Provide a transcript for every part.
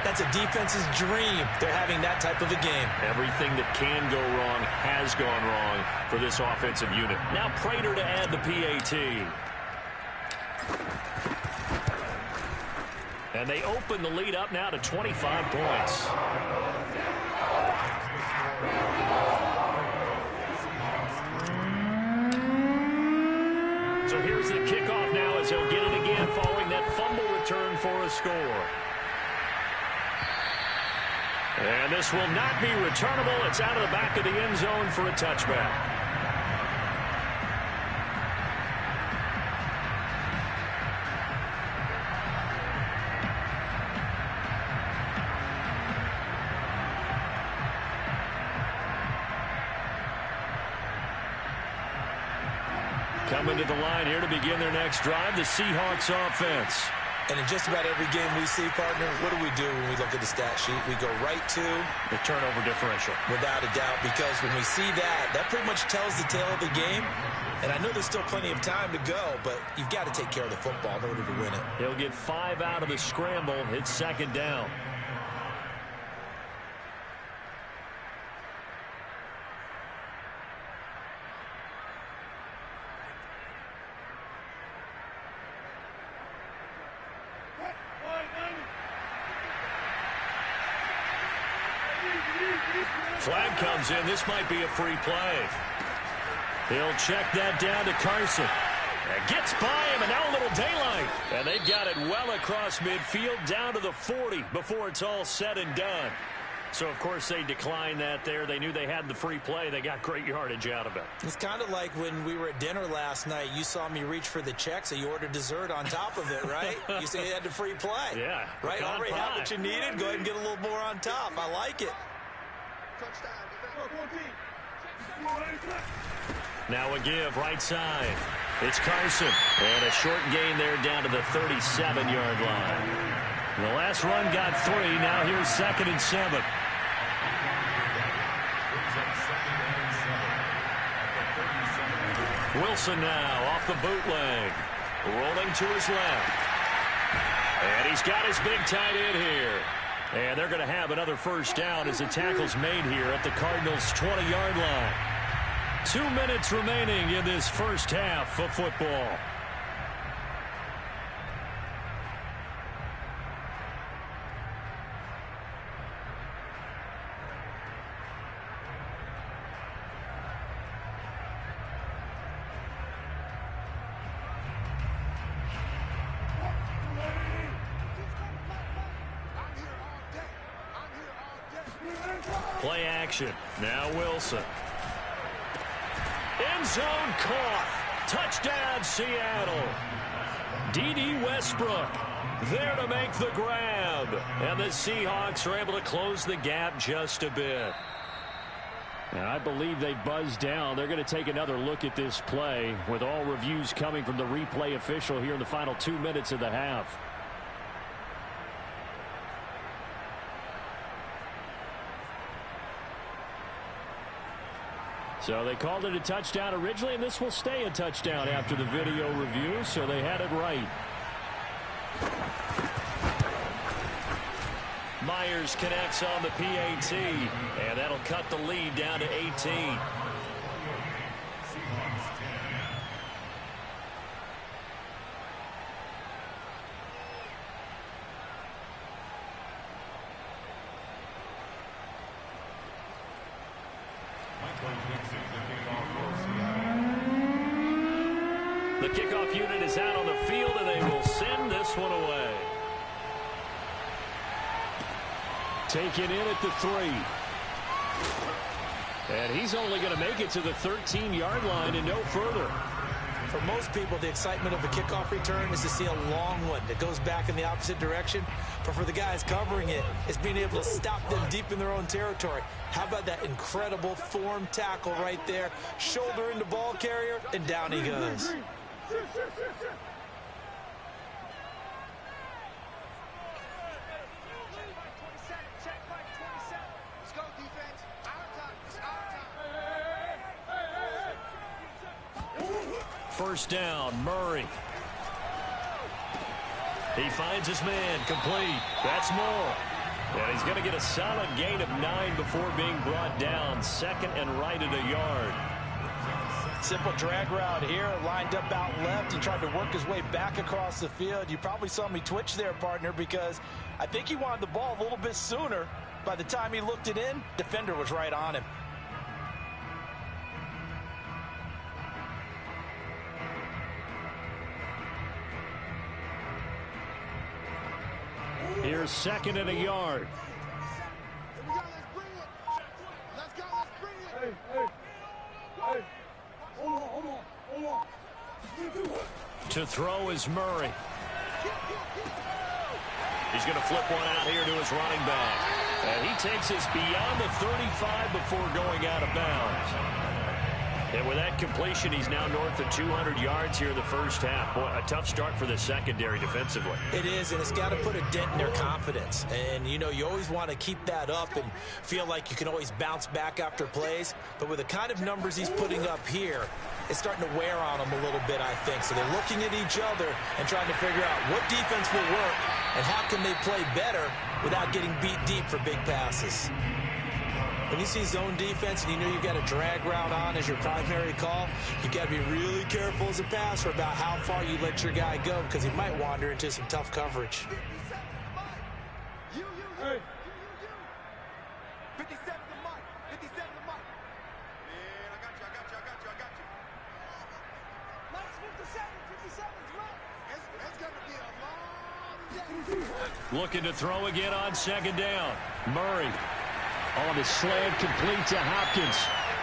That's a defense's dream. They're having that type of a game. Everything that can go wrong has gone wrong for this offensive unit. Now Prater to add the PAT. And they open the lead up now to 25 points. So here's the kickoff now as he'll get it again following that fumble return for a score. And this will not be returnable. It's out of the back of the end zone for a touchback. Coming to the line here to begin their next drive, the Seahawks offense. And in just about every game we see, partner, what do we do when we look at the stat sheet? We go right to the turnover differential. Without a doubt, because when we see that, that pretty much tells the tale of the game. And I know there's still plenty of time to go, but you've got to take care of the football in order to win it. He'll get 5 out of the scramble. It's second down. Flag comes in. This might be a free play. He'll check that down to Carson. And gets by him, and now a little daylight. And they've got it well across midfield, down to the 40 before it's all said and done. So, of course, they declined that there. They knew they had the free play. They got great yardage out of it. It's kind of like when we were at dinner last night. You saw me reach for the check, so you ordered dessert on top of it, right? You said you had the free play. Yeah. Right? Already have what you needed. Go ahead and get a little more on top. I like it. Now a give right side. It's Carson. And a short gain there down to the 37-yard line. The last run got 3. Now here's 2nd and 7. Wilson now off the bootleg. Rolling to his left. And he's got his big tight end here. And they're going to have another first down as the tackle's made here at the Cardinals' 20-yard line. 2 minutes remaining in this first half of football. Play action. Now Wilson. End zone caught. Touchdown, Seattle. D.D. Westbrook there to make the grab. And the Seahawks are able to close the gap just a bit. And I believe they buzzed down. They're going to take another look at this play with all reviews coming from the replay official here in the final 2 minutes of the half. So they called it a touchdown originally, and this will stay a touchdown after the video review, so they had it right. Myers connects on the PAT, and that'll cut the lead down to 18. The kickoff unit is out on the field, and they will send this one away. Taken in at the 3. And he's only going to make it to the 13-yard line and no further. For most people, the excitement of a kickoff return is to see a long one that goes back in the opposite direction. But for the guys covering it, it's being able to stop them deep in their own territory. How about that incredible form tackle right there? Shoulder into ball carrier, and down he goes. First down, Murray. He finds his man, complete. That's Moore. And he's going to get a solid gain of 9 before being brought down. Second and right at a yard. Simple drag route here, lined up out left and tried to work his way back across the field. You probably saw me twitch there, partner, because I think he wanted the ball a little bit sooner. By the time he looked it in, defender was right on him. Here's second and a yard. To throw is Murray. He's going to flip one out here to his running back. And he takes us beyond the 35 before going out of bounds. And with that completion, he's now north of 200 yards here in the first half. Boy, a tough start for the secondary defensively. It is, and it's got to put a dent in their confidence. And, you know, you always want to keep that up and feel like you can always bounce back after plays. But with the kind of numbers he's putting up here, it's starting to wear on them a little bit, I think. So they're looking at each other and trying to figure out what defense will work and how can they play better without getting beat deep for big passes. When you see zone defense and you know you've got a drag route on as your primary call, you've got to be really careful as a passer about how far you let your guy go because he might wander into some tough coverage. Hey. 57 to Mike. 57 to Mike. Man, I got you. Mike's 57. 57's Mike. It's going to be a long day. Looking to throw again on second down. Murray. On the slant, complete to Hopkins.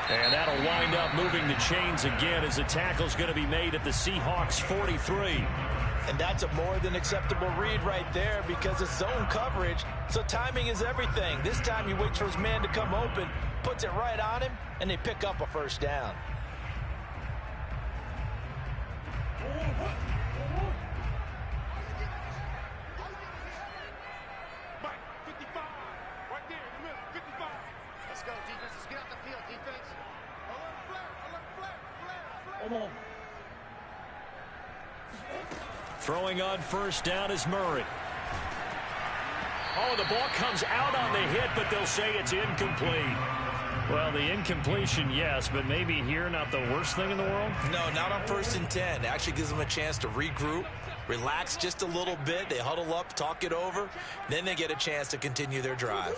And that'll wind up moving the chains again as the tackle's going to be made at the Seahawks 43. And that's a more than acceptable read right there because it's zone coverage, so timing is everything. This time he waits for his man to come open, puts it right on him, and they pick up a first down. Throwing on first down is Murray. Oh, the ball comes out on the hit, but they'll say it's incomplete. Well, the incompletion, yes, but maybe here not the worst thing in the world? No, not on 1st and 10. It actually gives them a chance to regroup, relax just a little bit. They huddle up, talk it over. Then they get a chance to continue their drive.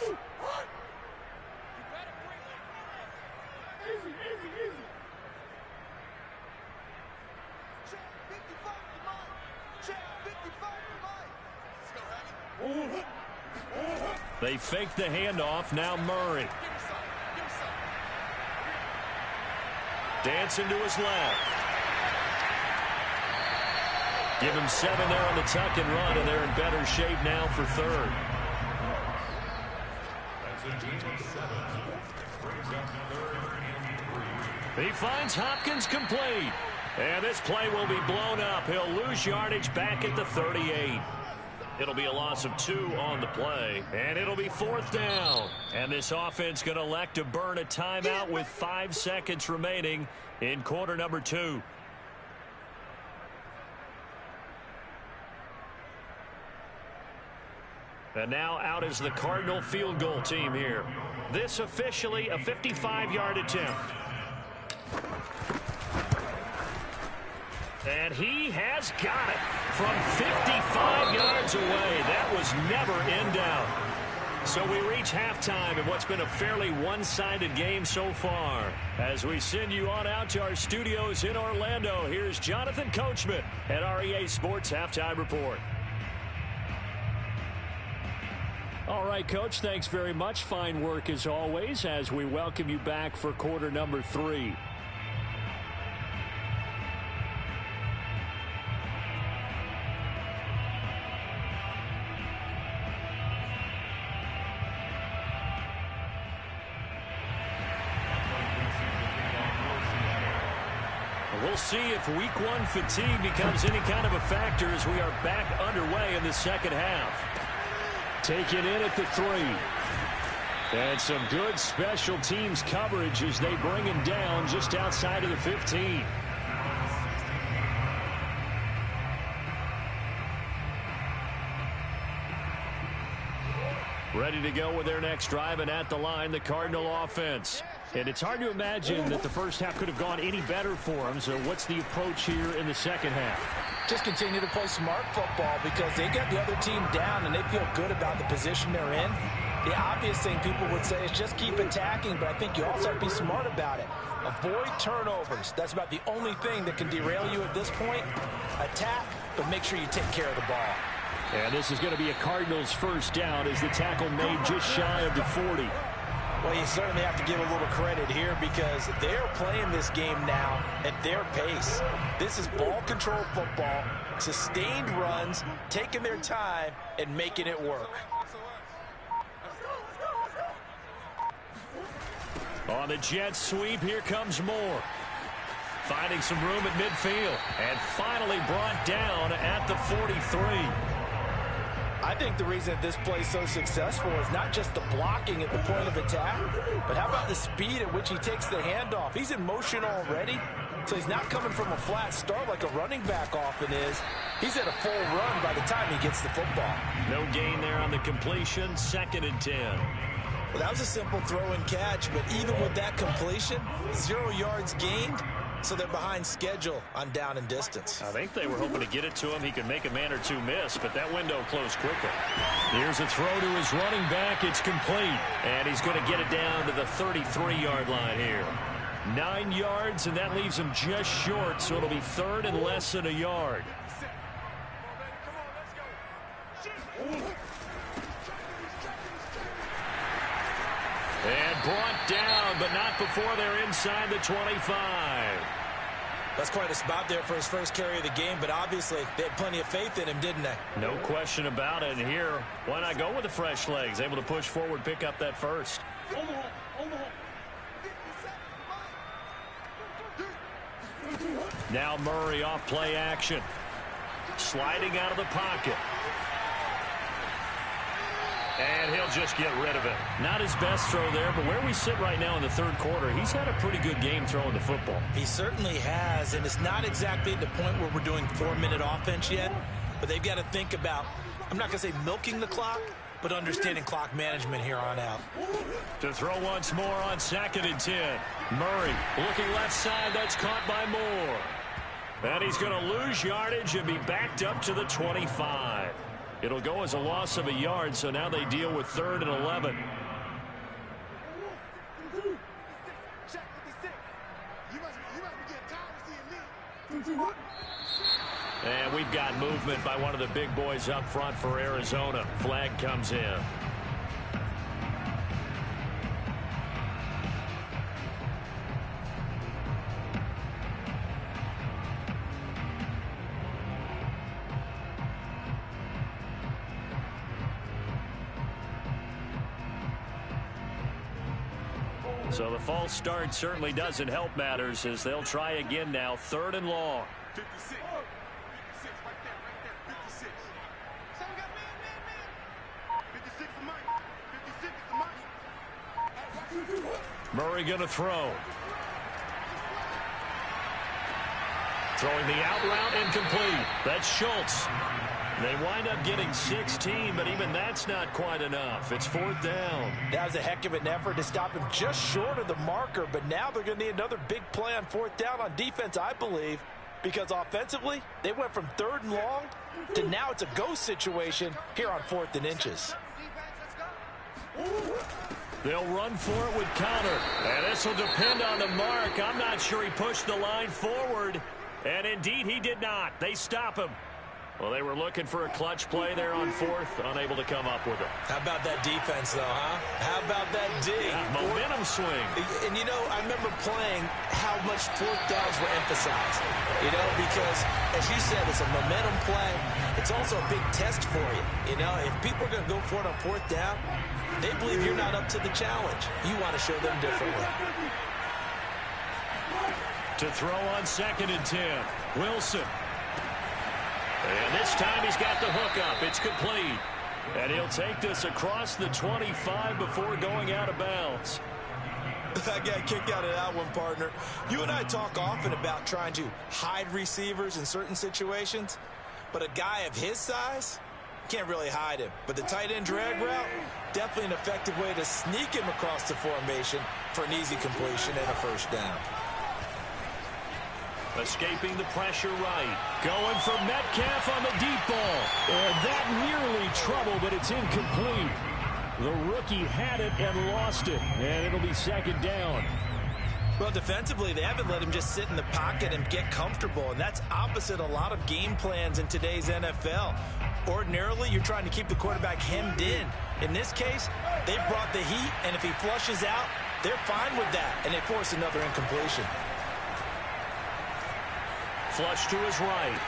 They fake the handoff. Now Murray. Dancing to his left. Give him 7 there on the tuck and run, and they're in better shape now for third. He finds Hopkins complete. And this play will be blown up. He'll lose yardage back at the 38. It'll be a loss of 2 on the play, and it'll be 4th down. And this offense going to elect to burn a timeout with 5 seconds remaining in quarter number 2. And now out is the Cardinal field goal team here. This officially a 55-yard attempt. And he has got it from 55 yards away. That was never in doubt. So we reach halftime in what's been a fairly one-sided game so far. As we send you on out to our studios in Orlando, here's Jonathan Coachman at REA Sports Halftime Report. All right, Coach, thanks very much. Fine work as always as we welcome you back for quarter number 3. We'll see if week 1 fatigue becomes any kind of a factor as we are back underway in the second half. Taken in at the 3. And some good special teams coverage as they bring him down just outside of the 15. Ready to go with their next drive, and at the line, the Cardinal offense. And it's hard to imagine that the first half could have gone any better for them. So what's the approach here in the second half? Just continue to play smart football because they got the other team down and they feel good about the position they're in. The obvious thing people would say is just keep attacking, but I think you also have to be smart about it. Avoid turnovers. That's about the only thing that can derail you at this point. Attack, but make sure you take care of the ball. And this is going to be a Cardinals first down as the tackle made just shy of the 40. Well, you certainly have to give a little credit here because they're playing this game now at their pace. This is ball control football, sustained runs, taking their time, and making it work. On the jet sweep, here comes Moore. Finding some room at midfield and finally brought down at the 43. I think the reason this play is so successful is not just the blocking at the point of attack, but how about the speed at which he takes the handoff? He's in motion already, so he's not coming from a flat start like a running back often is. He's at a full run by the time he gets the football. No gain there on the completion, 2nd and 10. Well, that was a simple throw and catch, but even with that completion, 0 yards gained, so they're behind schedule on down and distance. I think they were hoping to get it to him. He could make a man or two miss, but that window closed quickly. Here's a throw to his running back. It's complete, and he's going to get it down to the 33-yard line here. 9 yards, and that leaves him just short, so it'll be 3rd and less than a yard. And brought down, but not before they're inside the 25. That's quite a spot there for his first carry of the game, but obviously they had plenty of faith in him, didn't they? No question about it. And here, why not go with the fresh legs? Able to push forward, pick up that first. Now Murray off play action. Sliding out of the pocket. And he'll just get rid of it. Not his best throw there, but where we sit right now in the 3rd quarter, he's had a pretty good game throwing the football. He certainly has, and it's not exactly at the point where we're doing 4-minute offense yet, but they've got to think about, I'm not going to say milking the clock, but understanding clock management here on out. To throw once more on 2nd and 10. Murray looking left side, that's caught by Moore. And he's going to lose yardage and be backed up to the 25. It'll go as a loss of a yard, so now they deal with 3rd and 11. And we've got movement by one of the big boys up front for Arizona. Flag comes in. So the false start certainly doesn't help matters as they'll try again now. 3rd and long. 56. 56 right there. 56. So we got man. 56 for Mike. 56 for Mike. Murray going to throw. Throwing the out route incomplete. That's Schultz. They wind up getting 16, but even that's not quite enough. It's 4th down. That was a heck of an effort to stop him just short of the marker, but now they're going to need another big play on 4th down on defense, I believe, because offensively, they went from 3rd and long to now it's a go situation here on 4th and inches. They'll run for it with Connor, and this will depend on the mark. I'm not sure he pushed the line forward, and indeed he did not. They stop him. Well, they were looking for a clutch play there on 4th, unable to come up with it. How about that defense, though, huh? How about that D? Momentum swing. And, you know, I remember playing how much 4th downs were emphasized, you know, because, as you said, it's a momentum play. It's also a big test for you. You know, if people are going to go for it on 4th down, they believe you're not up to the challenge. You want to show them differently. To throw on 2nd and 10. Wilson. And this time he's got the hook up. It's complete. And he'll take this across the 25 before going out of bounds. I got a kick out of that one, partner. You and I talk often about trying to hide receivers in certain situations, but a guy of his size, can't really hide him. But the tight end drag route, definitely an effective way to sneak him across the formation for an easy completion and a first down. Escaping the pressure right. Going for Metcalf on the deep ball. And that nearly trouble, but it's incomplete. The rookie had it and lost it. And it'll be second down. Well, defensively, they haven't let him just sit in the pocket and get comfortable, and that's opposite a lot of game plans in today's NFL. Ordinarily, you're trying to keep the quarterback hemmed in. In this case, they brought the heat, and if he flushes out, they're fine with that, and they force another incompletion. Flush to his right.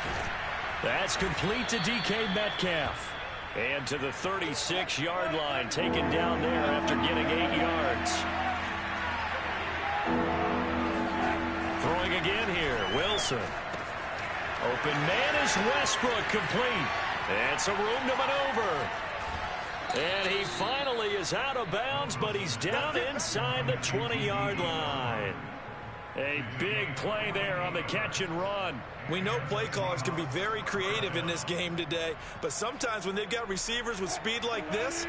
That's complete to DK Metcalf. And to the 36-yard line, taken down there after getting 8 yards. Throwing again here, Wilson. Open man is Westbrook, complete. And some room to maneuver. And he finally is out of bounds, but he's down inside the 20-yard line. A big play there on the catch and run. We know play callers can be very creative in this game today, but sometimes when they've got receivers with speed like this,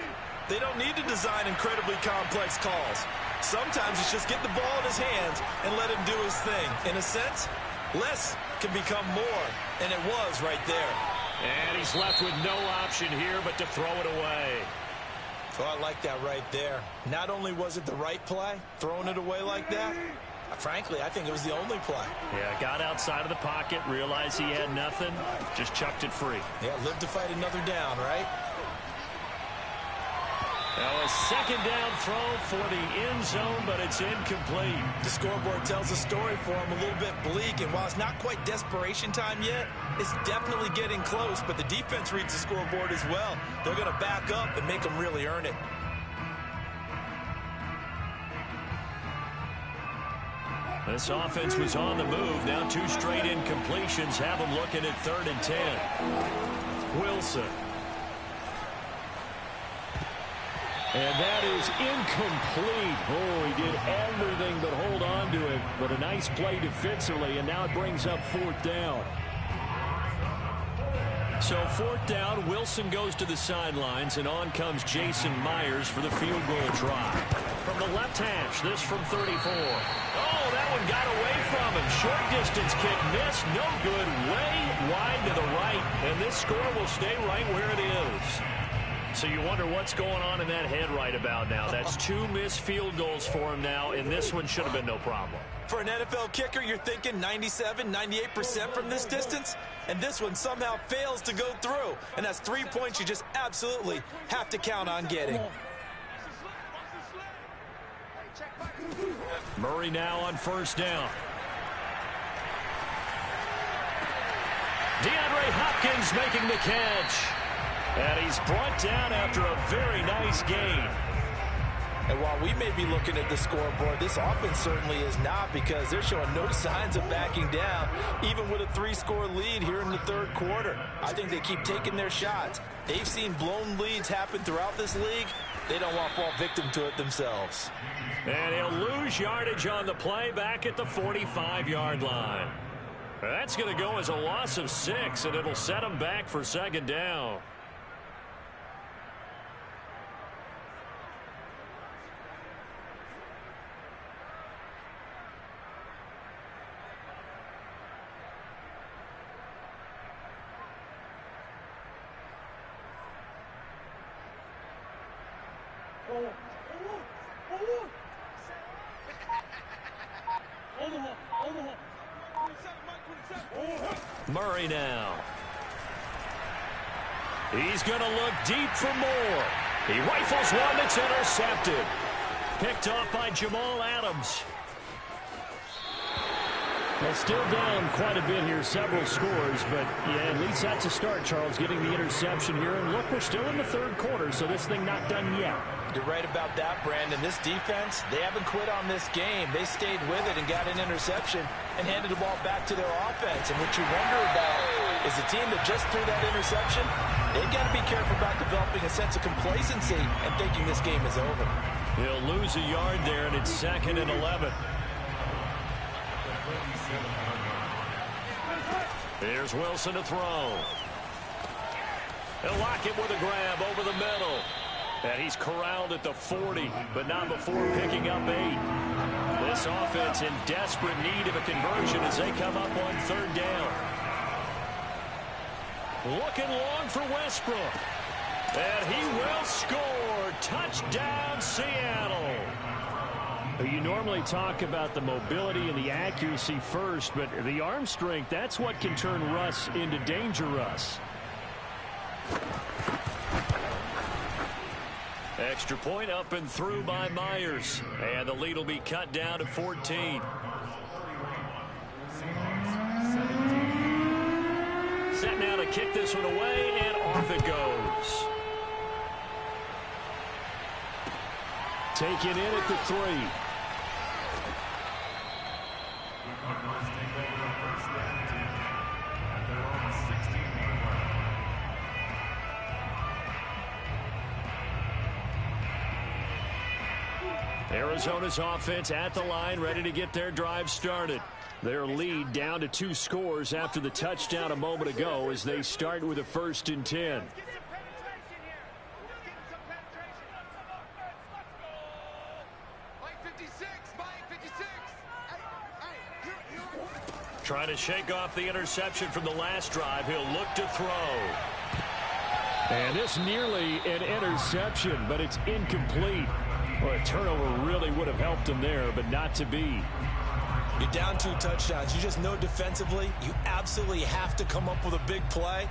they don't need to design incredibly complex calls. Sometimes it's just get the ball in his hands and let him do his thing. In a sense, less can become more, and it was right there. And he's left with no option here but to throw it away. So I like that right there. Not only was it the right play, throwing it away like that, frankly, I think it was the only play. Yeah, got outside of the pocket, realized he had nothing, just chucked it free. Yeah, live to fight another down, right? Now a second down throw for the end zone, but it's incomplete. The scoreboard tells a story for him, a little bit bleak, and while it's not quite desperation time yet, it's definitely getting close, but the defense reads the scoreboard as well. They're going to back up and make them really earn it. This offense was on the move. Now 2 straight incompletions have them looking at 3rd and 10. Wilson. And that is incomplete. Oh, he did everything but hold on to it. But a nice play defensively, and now it brings up 4th down. So 4th down, Wilson goes to the sidelines, and on comes Jason Myers for the field goal try. From the left hash, this from 34. Oh, that one got away from him. Short distance kick missed. No good. Way wide to the right. And this score will stay right where it is. So you wonder what's going on in that head right about now. That's 2 missed field goals for him now, and this one should have been no problem. For an NFL kicker, you're thinking 97, 98% from this distance, and this one somehow fails to go through. And that's 3 points you just absolutely have to count on getting. Murray now on 1st down. DeAndre Hopkins making the catch. And he's brought down after a very nice gain. And while we may be looking at the scoreboard, this offense certainly is not, because they're showing no signs of backing down, even with a 3-score lead here in the 3rd quarter. I think they keep taking their shots. They've seen blown leads happen throughout this league. They don't want to fall victim to it themselves. And he'll lose yardage on the play back at the 45-yard line. That's going to go as a loss of 6, and it'll set him back for 2nd down. Murray now. He's going to look deep for more. He rifles one that's intercepted. Picked off by Jamal Adams. Well, still down quite a bit here, several scores, but yeah, at least that's a start, Charles, getting the interception here. And look, we're still in the 3rd quarter, so this thing not done yet. You're right about that, Brandon. This defense, they haven't quit on this game. They stayed with it and got an interception and handed the ball back to their offense. And what you wonder about is the team that just threw that interception, they've got to be careful about developing a sense of complacency and thinking this game is over. He'll lose a yard there, and it's 2nd and 11. Here's Wilson to throw. They'll lock him with a grab over the middle. And he's corralled at the 40, but not before picking up 8. This offense in desperate need of a conversion as they come up on 3rd down. Looking long for Westbrook. And he will score. Touchdown, Seattle. You normally talk about the mobility and the accuracy first, but the arm strength, that's what can turn Russ into danger Russ. Extra point up and through by Myers. And the lead will be cut down to 14. Set now to kick this one away, and off it goes. Taken in at the 3. Arizona's offense at the line, ready to get their drive started. Their lead down to 2 scores after the touchdown a moment ago as they start with a 1st and 10. Trying to shake off the interception from the last drive. He'll look to throw. And this nearly an interception, but it's incomplete. Well, a turnover really would have helped him there, but not to be. You're down 2 touchdowns. You just know defensively you absolutely have to come up with a big play.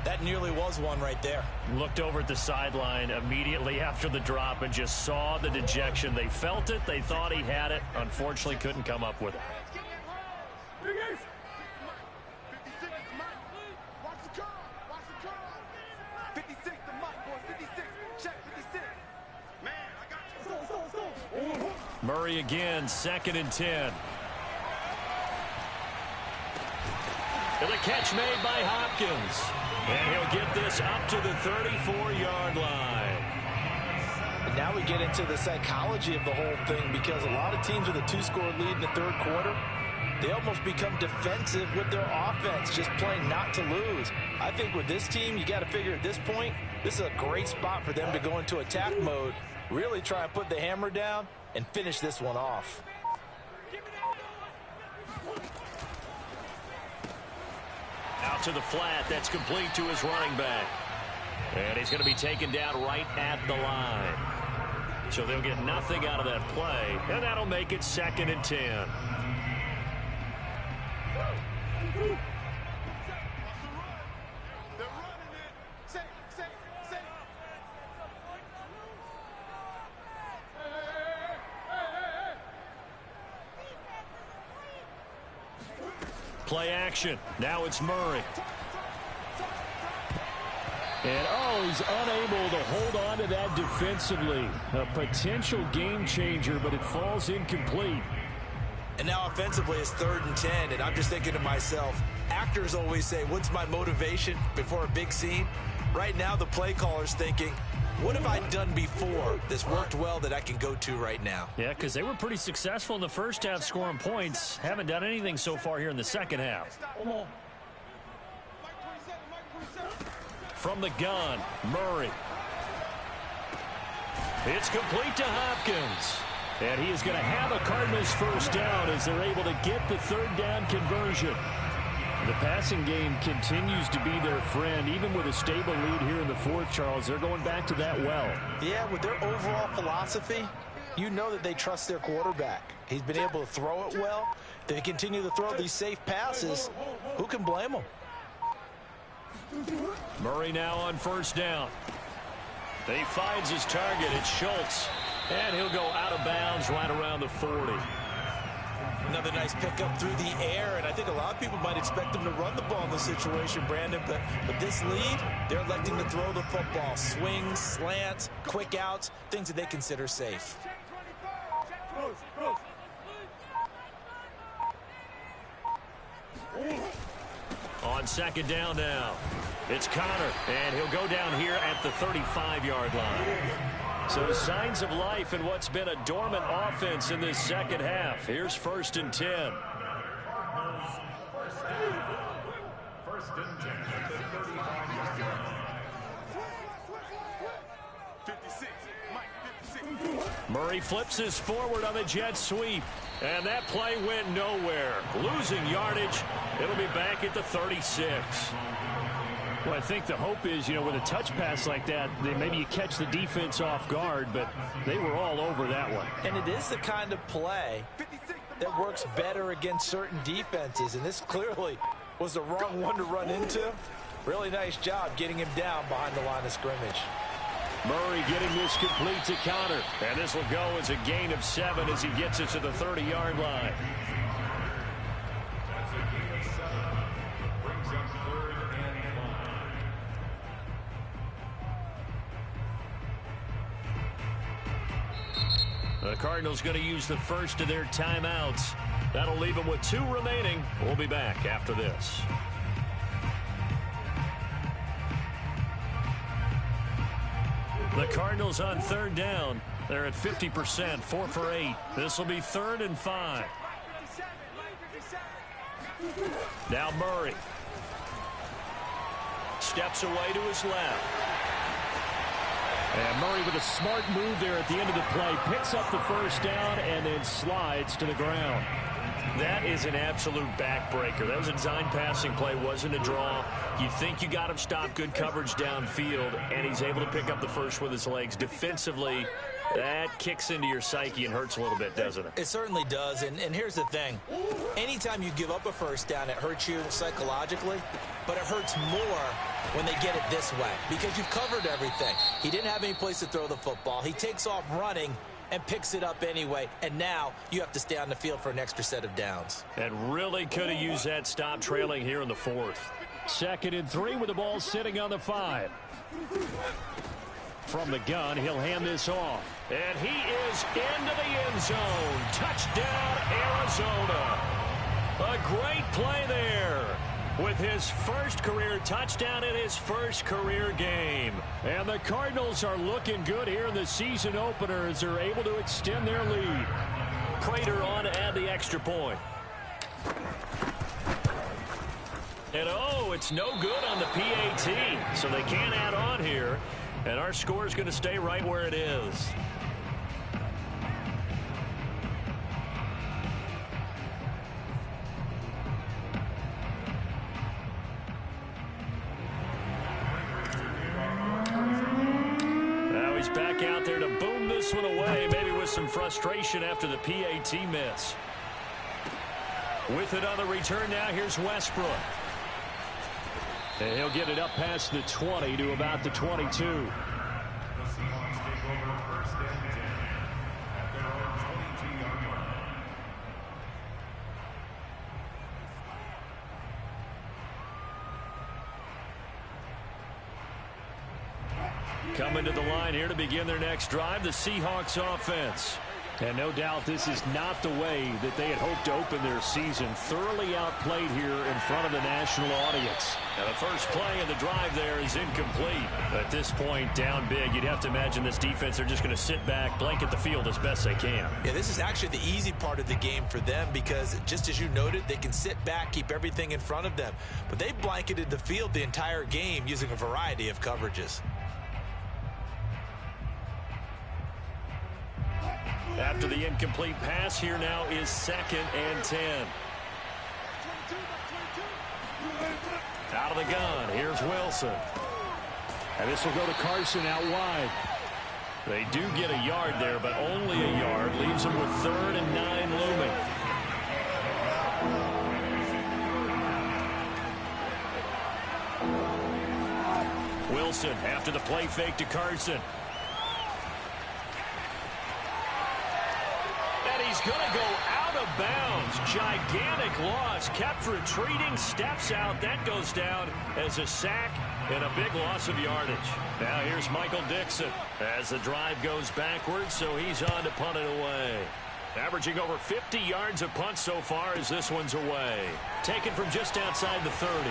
That nearly was one right there. Looked over at the sideline immediately after the drop and just saw the dejection. They felt it. They thought he had it. Unfortunately, couldn't come up with it. Murray again, 2nd and 10. And the catch made by Hopkins. And he'll get this up to the 34-yard line. And now we get into the psychology of the whole thing, because a lot of teams with a 2-score lead in the 3rd quarter, they almost become defensive with their offense, just playing not to lose. I think with this team, you got to figure at this point, this is a great spot for them to go into attack mode, really try and put the hammer down and finish this one off. Out to the flat. That's complete to his running back. And he's going to be taken down right at the line. So they'll get nothing out of that play. And that'll make it 2nd and 10. Play action. Now it's Murray. And he's unable to hold on to that defensively. A potential game changer, but it falls incomplete. And now offensively it's 3rd and 10, and I'm just thinking to myself, actors always say, what's my motivation before a big scene? Right now the play caller's thinking, what have I done before that's worked well that I can go to right now? Yeah, because they were pretty successful in the first half scoring points. Haven't done anything so far here in the second half. From the gun, Murray. It's complete to Hopkins. And he is going to have a Cardinals 1st down as they're able to get the 3rd down conversion. The passing game continues to be their friend. Even with a stable lead here in the 4th, Charles, they're going back to that well. Yeah, with their overall philosophy, you know that they trust their quarterback. He's been able to throw it well. They continue to throw these safe passes. Who can blame them? Murray now on 1st down. He finds his target. It's Schultz. And he'll go out of bounds right around the 40. Another nice pickup through the air, and I think a lot of people might expect them to run the ball in this situation, Brandon, but with this lead, they're electing to throw the football. Swings, slants, quick outs, things that they consider safe. On 2nd down now, it's Connor, and he'll go down here at the 35-yard line. So signs of life in what's been a dormant offense in this second half. Here's 1st and 10. Murray flips his forward on the jet sweep. And that play went nowhere. Losing yardage. It'll be back at the 36. Well, I think the hope is, with a touch pass like that, maybe you catch the defense off guard, but they were all over that one. And it is the kind of play that works better against certain defenses, and this clearly was the wrong one to run into. Really nice job getting him down behind the line of scrimmage. Murray getting this complete to Connor, and this will go as a gain of 7 as he gets it to the 30-yard line. That's a gain of 7. Brings up 3rd and 5. The Cardinals going to use the first of their timeouts. That'll leave them with 2 remaining. We'll be back after this. The Cardinals on 3rd down. They're at 50%, 4 for 8. This will be 3rd and 5. Now Murray. Steps away to his left. And Murray with a smart move there at the end of the play. Picks up the first down and then slides to the ground. That is an absolute backbreaker. That was a design passing play, wasn't a draw. You think you got him stopped, good coverage downfield, and he's able to pick up the first with his legs. Defensively, that kicks into your psyche and hurts a little bit, doesn't it? It certainly does, and here's the thing. Anytime you give up a first down, it hurts you psychologically, but it hurts more when they get it this way because you've covered everything. He didn't have any place to throw the football. He takes off running and picks it up anyway, and now you have to stay on the field for an extra set of downs. And really could have used that stop trailing here in the 4th. 2nd and 3 with the ball sitting on the 5. From the gun, he'll hand this off. And he is into the end zone. Touchdown, Arizona. A great play there with his first career touchdown in his first career game. And the Cardinals are looking good here in the season opener as they're able to extend their lead. Prater on to add the extra point. And it's no good on the PAT, so they can't add on here. And our score is going to stay right where it is. Now he's back out there to boom this one away, maybe with some frustration after the PAT miss. With it on the return now, here's Westbrook. And he'll get it up past the 20 to about the 22. The Seahawks take over 1st and 10 at their own 22-yard line. Coming to the line here to begin their next drive, the Seahawks offense. And no doubt this is not the way that they had hoped to open their season. Thoroughly outplayed here in front of the national audience. Now the first play of the drive there is incomplete. At this point, down big, you'd have to imagine this defense are just going to sit back, blanket the field as best they can. Yeah, this is actually the easy part of the game for them because, just as you noted, they can sit back, keep everything in front of them. But they blanketed the field the entire game using a variety of coverages. After the incomplete pass, here now is 2nd and 10. Out of the gun, here's Wilson. And this will go to Carson out wide. They do get a yard there, but only a yard. Leaves them with 3rd and 9 looming. Wilson after the play fake to Carson. He's going to go out of bounds. Gigantic loss. Kept retreating. Steps out. That goes down as a sack and a big loss of yardage. Now here's Michael Dixon as the drive goes backwards, so he's on to punt it away. Averaging over 50 yards of punt so far as this one's away. Taken from just outside the 30.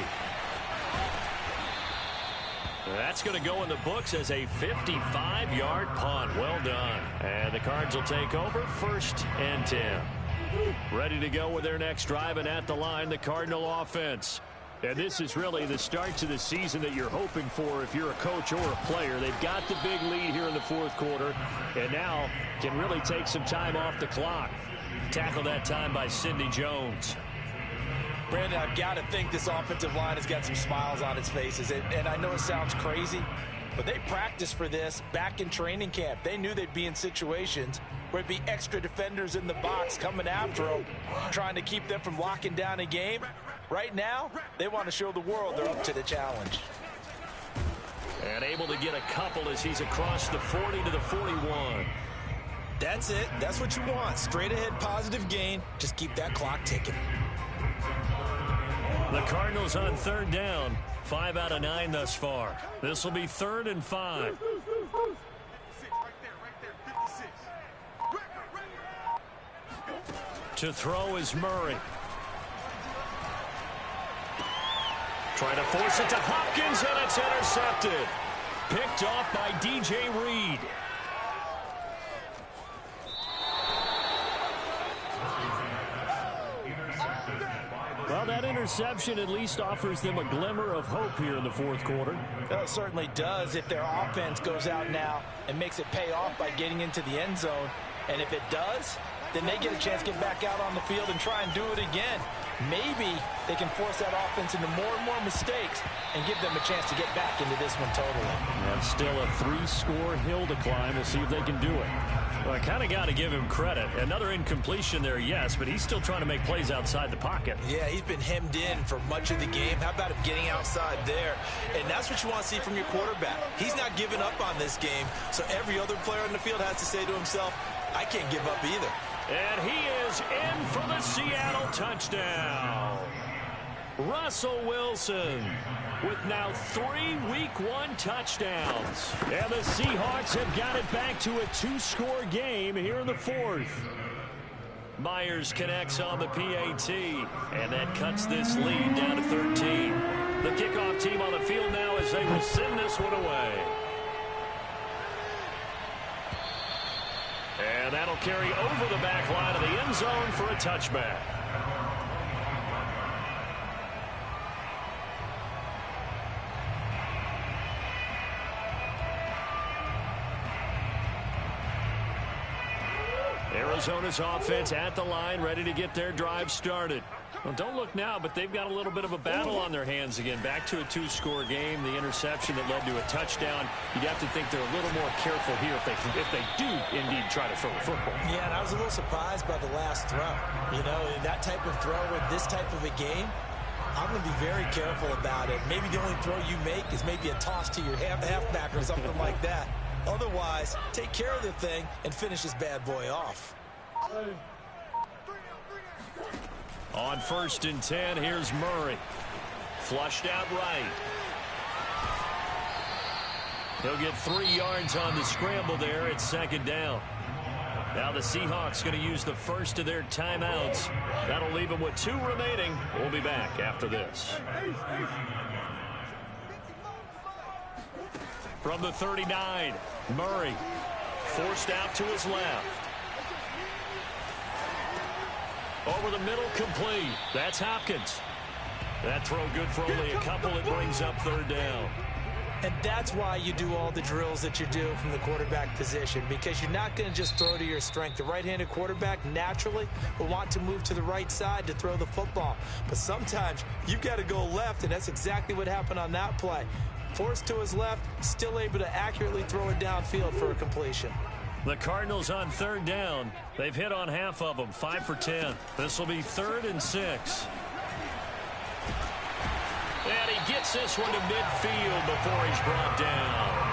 That's going to go in the books as a 55-yard punt. Well done. And the Cards will take over 1st and 10. Ready to go with their next drive, and at the line, the Cardinal offense. And this is really the start to the season that you're hoping for if you're a coach or a player. They've got the big lead here in the fourth quarter, and now can really take some time off the clock. Tackled that time by Sidney Jones. Brandon, I've got to think this offensive line has got some smiles on its faces. And I know it sounds crazy, but they practiced for this back in training camp. They knew they'd be in situations where it'd be extra defenders in the box coming after them, trying to keep them from locking down a game. Right now, they want to show the world they're up to the challenge. And able to get a couple as he's across the 40 to the 41. That's it. That's what you want. Straight ahead positive gain. Just keep that clock ticking. The Cardinals on third down. 5 out of 9 thus far. This will be 3rd and 5. To throw is Murray. Trying to force it to Hopkins, and it's intercepted. Picked off by DJ Reed. Well, that interception at least offers them a glimmer of hope here in the fourth quarter. Well, it certainly does if their offense goes out now and makes it pay off by getting into the end zone. And if it does, then they get a chance to get back out on the field and try and do it again. Maybe they can force that offense into more and more mistakes and give them a chance to get back into this one totally. And still a 3-score hill to climb. We'll see if they can do it. Well, I kind of got to give him credit. Another incompletion there, yes, but he's still trying to make plays outside the pocket. Yeah, he's been hemmed in for much of the game. How about him getting outside there? And that's what you want to see from your quarterback. He's not giving up on this game, so every other player on the field has to say to himself, I can't give up either. And he is in for the Seattle touchdown. Russell Wilson with now 3 Week 1 touchdowns. And the Seahawks have got it back to a 2-score game here in the fourth. Myers connects on the PAT, and that cuts this lead down to 13. The kickoff team on the field now as they will send this one away. And that'll carry over the back line of the end zone for a touchback. Arizona's offense at the line, ready to get their drive started. Well, don't look now, but they've got a little bit of a battle on their hands again. Back to a 2-score game. The interception that led to a touchdown. You'd have to think they're a little more careful here if they do indeed try to throw a football. Yeah, and I was a little surprised by the last throw. You know, that type of throw with this type of a game, I'm going to be very careful about it. Maybe the only throw you make is maybe a toss to your halfback or something like that. Otherwise, take care of the thing and finish this bad boy off. On 1st and 10, here's Murray. Flushed out right. He'll get 3 yards on the scramble there at 2nd down. Now the Seahawks going to use the first of their timeouts. That'll leave them with 2 remaining. We'll be back after this. From the 39, Murray forced out to his left. Over the middle, complete. That's Hopkins. That throw good for only a couple. It brings up 3rd down. And that's why you do all the drills that you do from the quarterback position, because you're not going to just throw to your strength. The right-handed quarterback naturally will want to move to the right side to throw the football. But sometimes you've got to go left, and that's exactly what happened on that play. Forced to his left, still able to accurately throw it downfield for a completion. The Cardinals on 3rd down. They've hit on half of them, 5 for 10. This will be 3rd and 6. And he gets this one to midfield before he's brought down.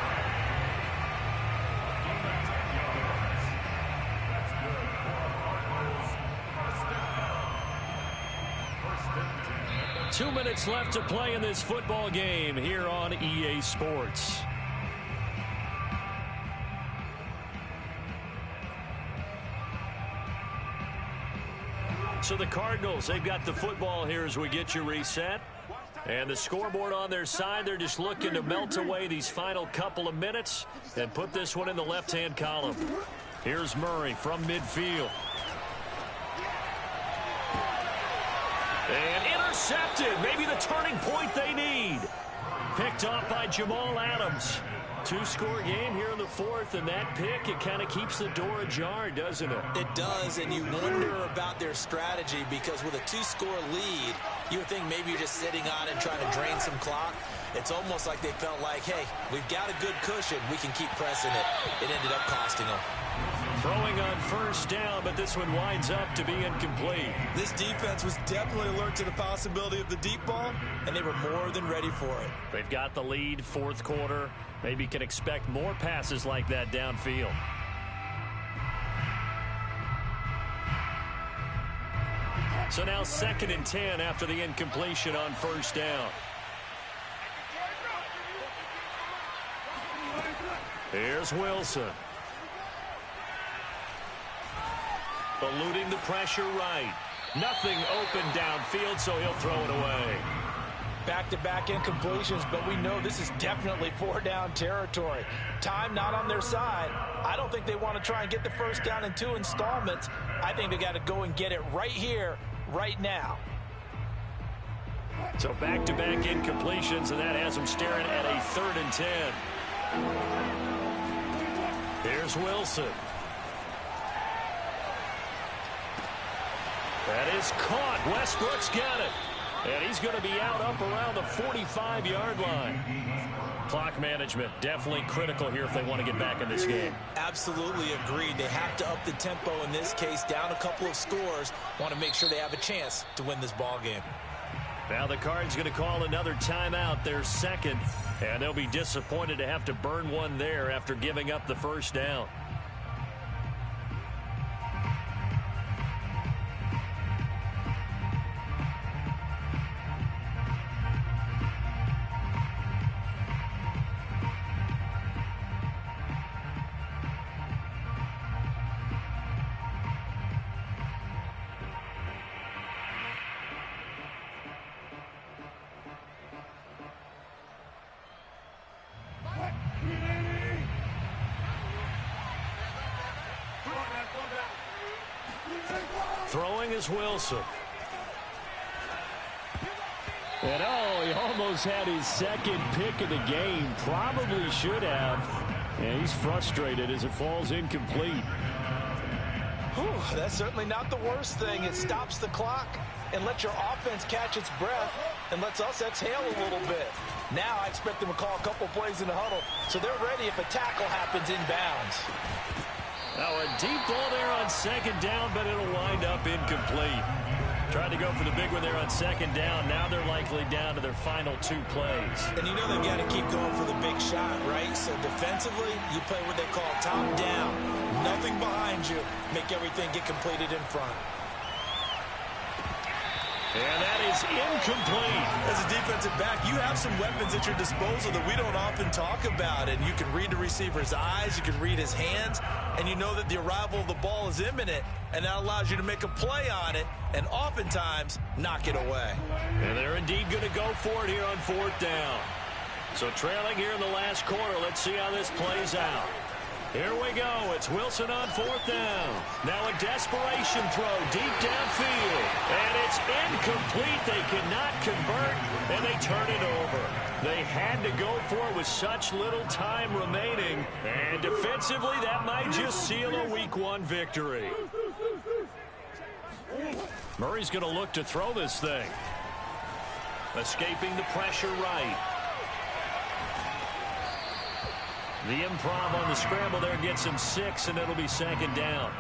Two minutes left to play in this football game here on EA Sports. So the Cardinals, they've got the football here as we get you reset. And the scoreboard on their side, they're just looking to melt away these final couple of minutes and put this one in the left-hand column. Here's Murray from midfield. And Intercepted. Maybe the turning point they need. Picked off by Jamal Adams. Two-score game here in the fourth, and that pick, it kind of keeps the door ajar, doesn't it? It does, and you wonder about their strategy because with a two-score lead, you would think maybe you're just sitting on it and trying to drain some clock. It's almost like they felt like, hey, we've got a good cushion. We can keep pressing it. It ended up costing them. Throwing on first down, but this one winds up to be incomplete. This defense was definitely alert to the possibility of the deep ball, and they were more than ready for it. They've got the lead, fourth quarter. Maybe can expect more passes like that downfield. So now 2nd and 10 after the incompletion on first down. Here's Wilson. Eluding the pressure right. Nothing open downfield, so he'll throw it away. Back-to-back incompletions, but we know this is definitely 4-down territory. Time not on their side. I don't think they want to try and get the first down in 2 installments. I think they got to go and get it right here, right now. So back-to-back incompletions, and that has them staring at a 3rd and 10. Here's Wilson. That is caught. Westbrook's got it. And he's going to be out up around the 45-yard line. Clock management definitely critical here if they want to get back in this game. Absolutely agreed. They have to up the tempo in this case, down a couple of scores. Want to make sure they have a chance to win this ball game. Now the Cards going to call another timeout, their 2nd. And they'll be disappointed to have to burn one there after giving up the first down. Throwing is Wilson. And he almost had his 2nd pick of the game. Probably should have. And he's frustrated as it falls incomplete. Whew, that's certainly not the worst thing. It stops the clock and lets your offense catch its breath and lets us exhale a little bit. Now I expect them to call a couple plays in the huddle so they're ready if a tackle happens inbounds. Now a deep ball there on 2nd down, but it'll wind up incomplete. Tried to go for the big one there on 2nd down. Now they're likely down to their final 2 plays. And you know they've got to keep going for the big shot, right? So defensively, you play what they call top down. Nothing behind you. Make everything get completed in front. And that is incomplete. As a defensive back, you have some weapons at your disposal that we don't often talk about. And you can read the receiver's eyes, you can read his hands, and you know that the arrival of the ball is imminent, and that allows you to make a play on it and oftentimes knock it away. And they're indeed going to go for it here on 4th down. So trailing here in the last quarter, let's see how this plays out. Here we go. It's Wilson on 4th down. Now a desperation throw deep downfield. And it's incomplete. They cannot convert, and they turn it over. They had to go for it with such little time remaining. And defensively, that might just seal a Week 1 victory. Murray's going to look to throw this thing. Escaping the pressure right. The improv on the scramble there gets him 6, and it'll be 2nd down.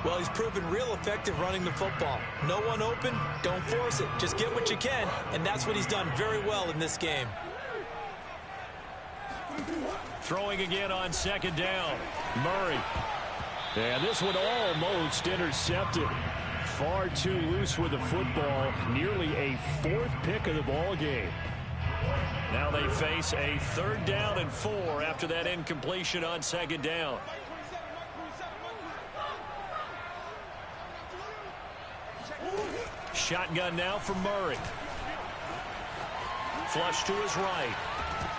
Well, he's proven real effective running the football. No one open, don't force it. Just get what you can, and that's what he's done very well in this game. Throwing again on 2nd down. Murray. And this one almost intercepted. Far too loose with the football. Nearly a 4th pick of the ball game. Now they face a 3rd down and 4 after that incompletion on 2nd down. Shotgun now for Murray. Flush to his right.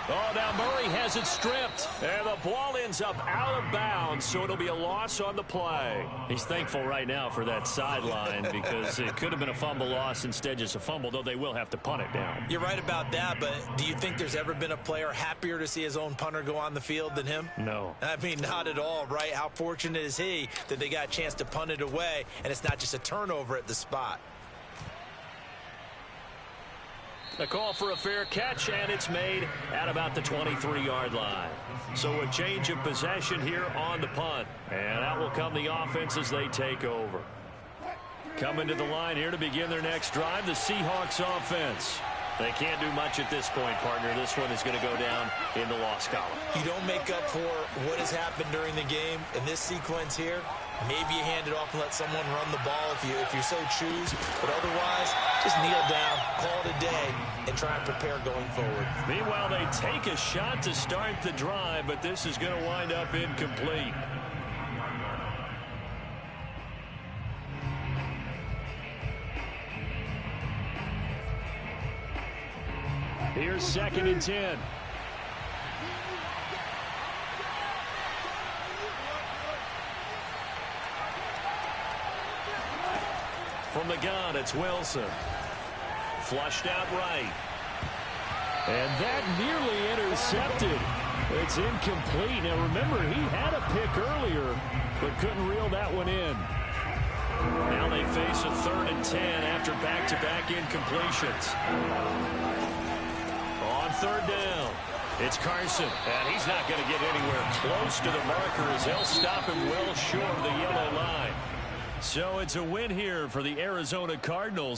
Oh, now Murray has it stripped. And the ball ends up out of bounds, so it'll be a loss on the play. He's thankful right now for that sideline because it could have been a fumble loss, instead just a fumble, though they will have to punt it down. You're right about that, but do you think there's ever been a player happier to see his own punter go on the field than him? No. I mean, not at all, right? How fortunate is he that they got a chance to punt it away, and it's not just a turnover at the spot. The call for a fair catch, and it's made at about the 23-yard line. So a change of possession here on the punt. And out will come the offense as they take over. Coming to the line here to begin their next drive, the Seahawks offense. They can't do much at this point, partner. This one is going to go down in the loss column. You don't make up for what has happened during the game in this sequence here. Maybe you hand it off and let someone run the ball if you so choose. But otherwise, just kneel down, call it a day, and try and prepare going forward. Meanwhile, they take a shot to start the drive, but this is going to wind up incomplete. Here's 2nd and 10. From the gun, it's Wilson. Flushed out right. And that nearly intercepted. It's incomplete. Now remember, he had a pick earlier, but couldn't reel that one in. Now they face a 3rd and 10 after back-to-back incompletions. On 3rd down, it's Carson. And he's not going to get anywhere close to the marker as they'll stop him well short of the yellow line. So it's a win here for the Arizona Cardinals.